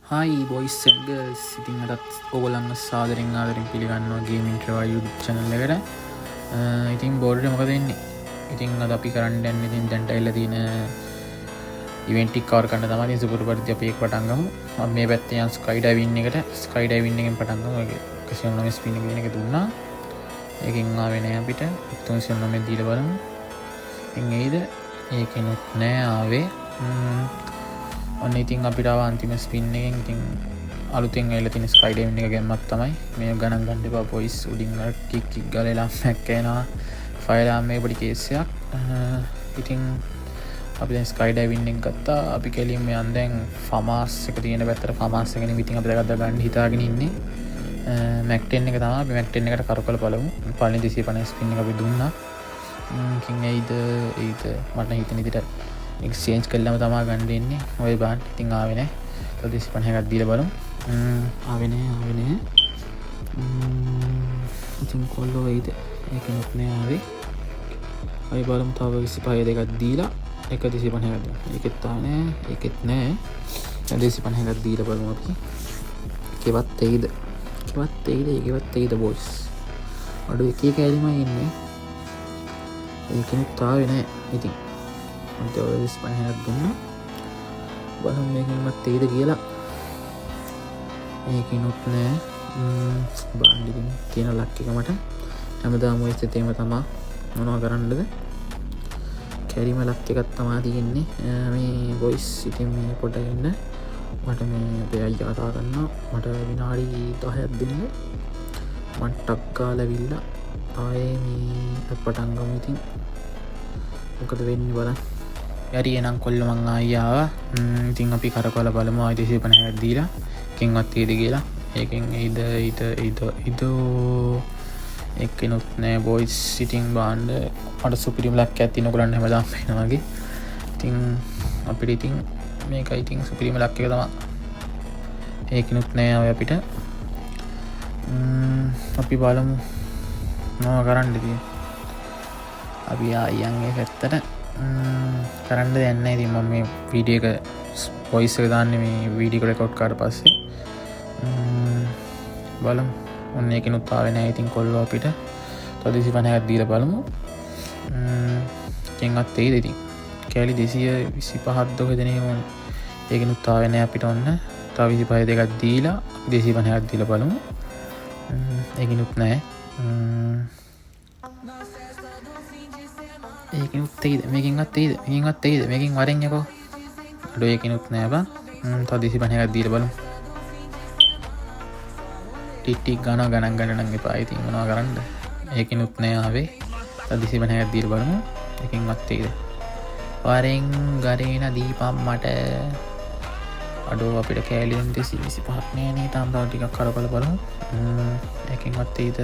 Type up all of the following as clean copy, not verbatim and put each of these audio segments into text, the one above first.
High boys and girls. ඉතින් අදත් ඔයගොල්ලන්ව ආදරෙන් පිළිගන්නවා ගේමින් ට්‍රෙවල් YouTube channel එකට. ඉතින් බෝඩ්රේ මොකද වෙන්නේ? ඉතින් අද අපි කරන්න යන්නේ ඉතින් දැන්ට ඇවිල්ලා තියෙන ඉවෙන්ට් එක කවර් කරන්න තමයි. ඉතින් සුපුරු පරිදි අපි ඒක පටන් ගමු. අපි මේ පැත්තේ යන් ස්කයි ඩයිවිං එකෙන් පටන් ගමු. ඒක 199 ස්පින් එක කියන එක දුන්නා. ඒකෙන් ආවේ නෑ අපිට. 399 දීලා බලමු. ඉතින් එයිද? ඒකෙනුත් නෑ ආවේ. ඔන්න ඉතින් අපිට ආව අන්තිම ස්පින් එකෙන් ඉතින් අලුතෙන් ඇවිල්ලා තියෙන ස්කයි ඩයිවිං එක ගැම්මක් තමයි. මේ ගණන් ගන්න එපා බොයිස්. උඩින් අර කික් ගාලා ළමයක් එනවා. ෆයර් ආම් එක පොඩි කේස් එකක්. ඉතින් අපි දැන් ස්කයි ඩයිවිං එක ගත්තා. අපි කෙලින්ම යන් දැන් ෆාමාස් එක තියෙන පැත්තට ෆාමාස් එකනේ ඉතින් අපි දැන් ගන්න හිතාගෙන ඉන්නේ. මැක් 10 එක තමයි. අපි මැක් 10 එකට කරකවල බලමු. පළවෙනි 250 ස්පින් එක අපි දුන්නා. කින් එයිද මට හිතෙන විදිහට එක්ස්චේන්ජ් කළාම තමයි ගන්න දෙන්නේ. ඔය බාන් ඉතින් ආවේ නැහැ. 250ක් දීලා බලමු. ආවේ නැහැ. ඉතින් කොල්ලෝ වෙයිද? ඒකෙනුත් නෑ ආවේ. අපි බලමු තව 25 දෙකක් දීලා 150ක් දෙන්න. ඒකෙත් ආවේ නැහැ. ඒකෙත් නෑ. 250ක් දීලා බලමු අපි. කෙවත් එයිද බොයිස්. අඩු එකේ කැලිමයි ඉන්නේ. ඒකෙනුත් ආවේ නැහැ. ඉතින් අන්ත ඔය 25ක් දුන්නා. බලමු මේකෙන්වත් එයිද කියලා. ඒකෙනුත් නෑ. බාන්ඩින් තියෙන ලක් එක මට හැමදාම ඔය සිතේම තමයි. මොනවා කරන්නද? කැරිම ලක් එකක් තමයි තියෙන්නේ. මේ වොයිස් ඉතින් මේ පොඩ්ඩක් ඉන්න. මට මේ අපේ අයියා කතා කරනවා. මට විනාඩි 10ක් දෙන්න. මම ටක් ගාලා ඇවිල්ලා ආයේ මේ පටන් ගමු. ඉතින් මොකද වෙන්නේ බලන්න. යරි එනම් කොල්ල මං ආවා. ඉතින් අපි කරකවල බලමු. ආයෙ 250ක් දීලා කින්වත් තියෙද කියලා. ඒකෙන් එයිද එක්කෙනුත් නෑ බොයිස්. ඉතින් බාන්න මට සුපිරිම ලක් එකක් තියෙන ඔයගොල්ලන් හැමදාම වෙනවා වගේ. ඉතින් අපිට ඉතින් මේකයි ඉතින් සුපිරිම ලක් එක තමයි. ඒකෙනුත් නෑ ඔය අපිට. අපි බලමු මොනවා කරන්නද කියලා. අපි ආයන් ඒ පැත්තට කරන්න දෙයක් නැහැ. ඉතින් මම මේ වීඩියෝ එක වොයිස් එක දාන්නේ මේ වීඩියෝ එක රෙකෝඩ් කරලා පස්සේ. බලමු. ඔන්න ඒකිනුත් ආවේ නැහැ. ඉතින් කොල්ලෝ අපිට 250ක් දීලා බලමු. කෙන්වත් එයිද ඉතින්. කැලි 225ක් දොක දෙනේ ඕන. ඒකිනුත් ආවේ නැහැ අපිට. ඔන්න තව 25 දෙකක් දීලා 250ක් දීලා බලමු. ඒකිනුත් නැහැ. ඒකිනුත් එයිද? මේකින්වත් එයිද? මේකින් වරෙන් යකෝ. අඩෝ ඒකිනුත් නෑ බං. තව 250ක් දීලා බලමු. ටික් ගණන් නම් එපා. ඉතින් මොනවා කරන්නද? ඒකිනුත් නෑ ආවේ. තව 250ක් දීලා බලමු. ඒකින්වත් එයිද? වරෙන් ගරේන දීපම් මට. අඩෝ අපිට කෑලියෙන් 225ක් නෑනේ. තාම තව ටිකක් කරකවල බලමු. ඒකින්වත් එයිද?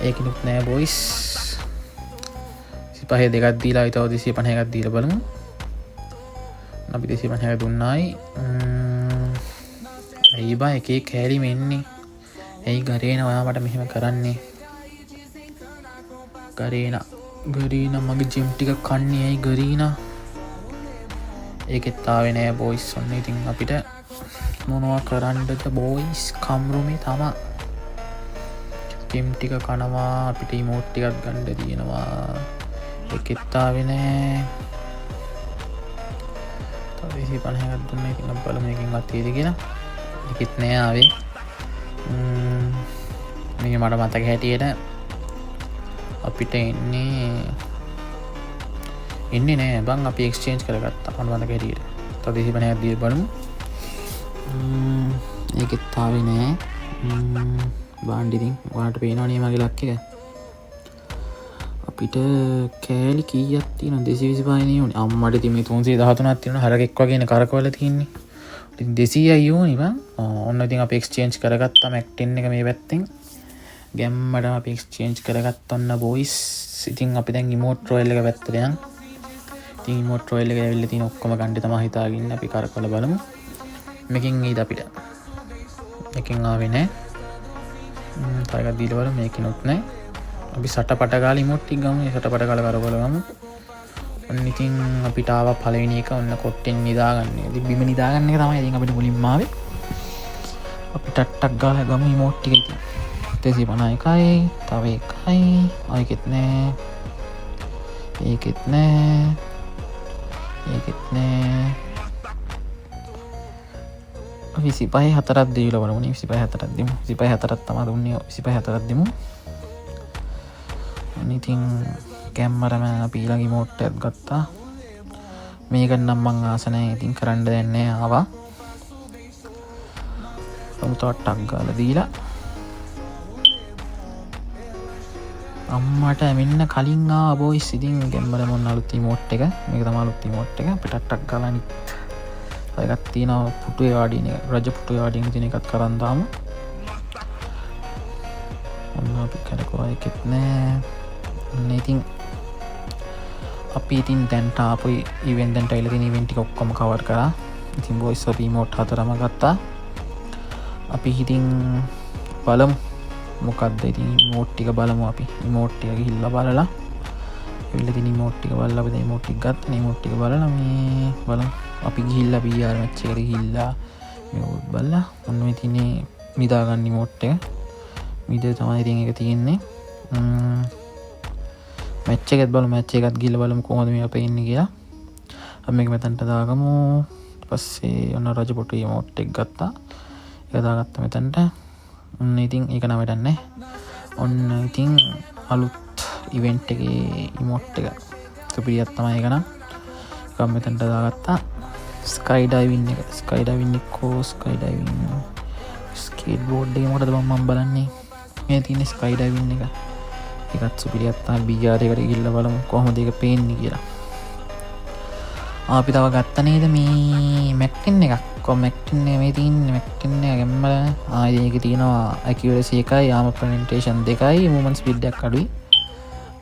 ඒකිනුත් නෑ බොයිස්. 25 දෙකක් දීලා තව 250ක් දීලා බලමු. අපි 250ක් දුන්නායි. ඇයි බා එකේ කෑලිම එන්නේ? ඇයි ගරේන ඔයා මට මෙහෙම කරන්නේ? ගරීනා මගේ ජෙම් ටික කන්නේ ඇයි ගරීනා? ඒකෙත් ආවේ නෑ බොයිස්. ඔන්න ඉතින් අපිට මොනවා කරන්නද බොයිස්? කම්රුමේ තමා ජෙම් ටික කනවා. අපිට ඉමෝට් ටිකක් ගන්න තියෙනවා. ඒකෙත් ආවේ නෑ. තව 250ක් දුන්නා. ඉතින් අපි බලමු මේකෙන්වත් තියෙද කියලා. ඒකෙත් නෑ ආවේ. මේක මට මතක හැටියට අපිට එන්නේ නෑ බං. අපි එක්ස්චේන්ජ් කරගත්තා මට මතක හැටියට. තව 250ක් දීලා බලමු. ඒකෙත් ආවේ නෑ. බාන්ඩ් ඉතින් ඔයාලට පේනවනේ මගේ ලක් එක. අපිට කෑලි කීයක් තියෙනවද? 225 නේ ඕනේ. අම්මට ඉතින් මේ 313ක් තියෙනවා. හරකෙක් වගේනේ කරකවල තියෙන්නේ. ඉතින් 200යි ඕනේ බං. ඔන්න ඉතින් අපි එක්ස්චේන්ජ් කරගත්තා මැක් 10 එක මේ පැත්තෙන්. ගැම්මට අපි එක්ස්චේන්ජ් කරගත්ත ඔන්න බොයිස්. ඉතින් අපි දැන් ඉමෝට් රොයල් එක පැත්තට යන්. ඉතින් ඉමෝට් රොයල් එක ඇවිල්ලා තියෙන ඔක්කොම ගන්න තමයි හිතාගෙන ඉන්නේ. අපි කරකවල බලමු. මේකෙන් ඊද අපිට. මේකෙන් ආවේ නැහැ. තව එකක් දීලා බලමු. මේකෙනුත් නැහැ. අපි සටපට ගාලා ඉමෝට් ටික ගමු. සටපට ගාලා කරකවල ගමු. ඔන්න ඉතින් අපිට ආවා පළවෙනි එක ඔන්න කොට්ටෙන් නිදාගන්න. ඉතින් බිම නිදාගන්න එක තමයි ඉතින් අපිට මුලින්ම ආවේ. අපි ටට්ටක් ගාලා ගමු ඉමෝට් ටික ඉතින් 251යි තව එකයි ආයෙත් නෑ ඒකෙත් නෑ 25 4ක් දීලා බලමු. 25 4ක් දෙමු. 25 4ක් තමයි දුන්නේ. 25 4ක් දෙමු. ඉතින් කැමරාමෑන් අපි ඊළඟ ඉමෝට් එකක් ගත්තා. මේක නම් මං ආස නැහැ. ඉතින් කරන්න දෙන්නේ ආවා. ටක් ගාලා දීලා අම්මට මෙන්න කලින් ආවා බොයිස්. ඉතින් කැමරාමෑන් අලුත් ඉමෝට් එක. මේක තමයි අලුත් ඉමෝට් එක. අපි ටක් ගාලා අනිත් එකක් තියෙනවා පුටුවේ වාඩින එක. රජ පුටුවේ වාඩින තියෙන එකත් කරන් දාමු. ඔන්න අපි කරකෝ එකෙත් නෑ. ඉතින් අපි ඉතින් දැන්ට ආපු ඉවෙන්ට් දැන්ට ඇවිල්ලා තියෙන ඉවෙන්ට් ටික ඔක්කොම කවර් කරා. ඉතින් බොයිස් අපි ඉමෝට් 4ම ගත්තා. අපි ඉතින් බලමු මොකක්ද ඉතින් ඉමෝට් ටික බලමු. අපි ඉමෝට් ටික ගිහිල්ලා බලලා ඇවිල්ලා තියෙන ඉමෝට් ටික බලලා අපි දැන් ඉමෝට් ටික ගත්තා. ඉමෝට් ටික බලලා මේ බලමු. අපි ගිහිල්ලා BR මැච් එකට ගිහිල්ලා මේක බලලා ඔන්න මේ තියෙන්නේ නිදාගන්න ඉමෝට් එක. විදිය තමයි ඉතින් ඒක තියෙන්නේ. මැච් එකත් බලමු. මැච් එකත් ගිහිල්ලා බලමු කොහොමද මේ අපේ ඉන්නේ කියලා. අපි මේක මෙතනට දාගමු. ඊට පස්සේ ඔන්න රජපොටු ඉමෝට් එක ගත්තා. ඒක දාගත්තා මෙතනට. ඔන්න ඉතින් ඒක නම් වැඩක් නැහැ. ඔන්න ඉතින් අලුත් ඉවෙන්ට් එකේ ඉමෝට් එක සුපිරියක් තමයි ඒක නම්. ඒක මෙතනට දාගත්තා. ස්කයි ඩයිවින් එක. ස්කයි ඩයිවින් එකෝ ස්කයි ඩයිවින් ස්කේට් බෝඩ් එක මොකටද මම බලන්නේ. මේ තියෙන ස්කයි ඩයිවින් එක. ඒකත් සුපිරියක් තමයි. BR එකට ගිහිල්ලා බලමු කොහොමද ඒක පේන්නේ කියලා. අපි තව ගත්ත නේද මේ මැක්ටින් එකක්. කො මැක්ටින් එක මේ තියෙන්නේ මැක්ටින් එක ගැම්ම. ඒක තියෙනවා ඇකියුරසි එකයි ආම ප්‍රසන්ටේෂන් දෙකයි මූවමන්ට් ස්පීඩ් එකක් අඩුයි.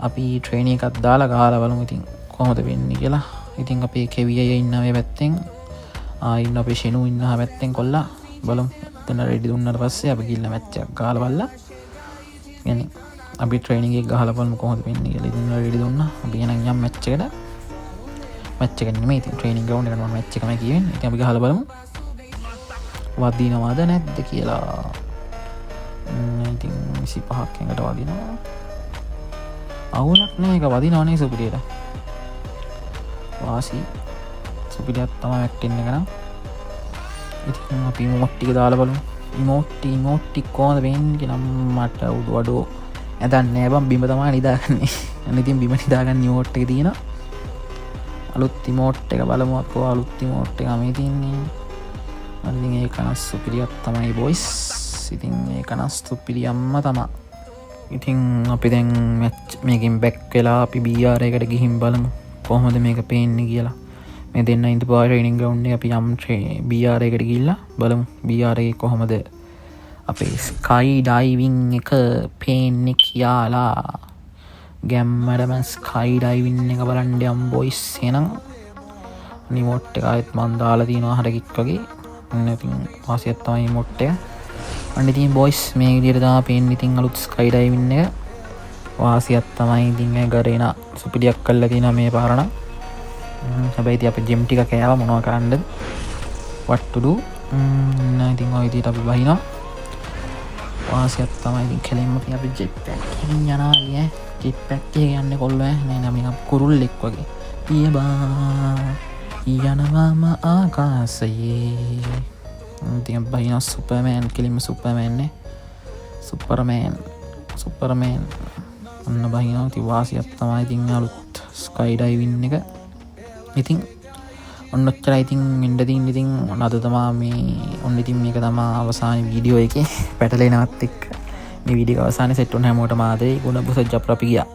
අපි ට්‍රේනින් එකක් දාලා ගහලා බලමු ඉතින් කොහොමද වෙන්නේ කියලා. ඉතින් අපේ කෙවිය ඉන්න මේ පැත්තෙන් ඉන්න අපේ ෂෙනු ඉන්න පැත්තෙන් කොල්ලා බලමු. එතන රෙඩි දුන්නාට පස්සේ අපි ගිහිල්ලා මැච් එකක් ගහලා බලලා يعني අපි ට්‍රේනින් එක ගහලා බලමු කොහොමද වෙන්නේ කියලා. ඉතින් රෙඩි දුන්නා. අපි යන යම් මැච් එකට. මැච් එක නෙමෙයි ඉතින් ට්‍රේනින් ග්‍රවුන්ඩ් එකට මම මැච් එකමයි කියවෙන්නේ. ඉතින් අපි ගහලා බලමු. වදිනවද නැද්ද කියලා. ඉතින් 25ක් එකට වදිනවා. අවුලක් නෑ. ඒක වදිනවනේ සුපිරියට. වාසි සුපිරියක් තමයි මැක්ටින් එක නම්. ඉතින් අපි ඉමෝට් ටික දාලා බලමු. ඉමෝට් ටික කොහොමද වෙන්නේ කියලා මට උඩුවඩෝ ඇදන්නේ නෑ බං. බිම තමයි නිදාගන්නේ. අන්න ඉතින් බිම නිදාගන්න ඉමෝට් එක තියෙනවා. අලුත් ඉමෝට් එක බලමු අපෝ. අලුත් ඉමෝට් එක මේ තියෙන්නේ. අන්න ඒක නම් සුපිරියක් තමයි බොයිස්. ඉතින් ඒක නම් සුපිරියම්ම තමයි. ඉතින් අපි දැන් මැච් මේකෙන් බැක් වෙලා අපි BR එකට ගිහින් බලමු කොහොමද මේක පේන්නේ කියලා. මේ දෙන්න ඉඳපුවා ට්‍රේනින් ග්‍රවුන්ඩ් එකේ අපි යම් BR එකට ගිහිල්ලා බලමු BR එකේ කොහොමද අපේ ස්කයි ඩයිවිං එක පේන්නේ කියලා. ගැම්මඩම ස්කයි ඩයිවිං එක බලන්න යම් බොයිස්. එහෙනම් ඉමෝට් එක ආයෙත් මන් දාලා තියෙනවා හරකික් වගේ. ඉතින් වාසියක් තමයි ඉමෝට් එක. අන්න ඉතින් බොයිස් මේ විදිහට තමයි පේන්නේ. ඉතින් අලුත් ස්කයි ඩයිවිං එක වාසියක් තමයි. ඉතින් ඒ ගරේන සුපිරියක් කරලා තියෙනවා මේ පාර නම්. හැබැයි ඉතින් අපි ජිම් ටික කෑවා මොනවා කරන්නද what to do. ඉතින් ඔය විදිහට අපි බහිනවා. වාසියක් තමයි. ඉතින් කෙලින්ම අපි ජෙට් පැක් එකකින් යනවා ඈ. ජෙට් පැක් එක යන්නේ කොල්ලෝ ඈ. නෑ නම් කුරුල්ලෙක් වගේ. පියබා යනවාම ආකාශයේ. ඉතින් බහිනවා සුපර්මෑන්. කෙලින්ම සුපර්මෑන් නේ. සුපර්මෑන් ඔන්න බහිනවා. ඉතින් වාසියක් තමයි. ඉතින් අලුත් ස්කයි ඩයිවින් එක. ඉතින් ඔන්න ඔච්චරයි ඉතින් වෙන්න තියෙන්නේ. ඉතින් අද තමයි මේ ඔන්න ඉතින් මේක තමයි අවසාන වීඩියෝ එකේ පැටලෙනවත් එක්ක මේ වීඩියෝ අවසානයේ සෙට් වුණ හැමෝටම ආදරේ. ගුණ බුසජ් අප්‍ර අපි ගියා.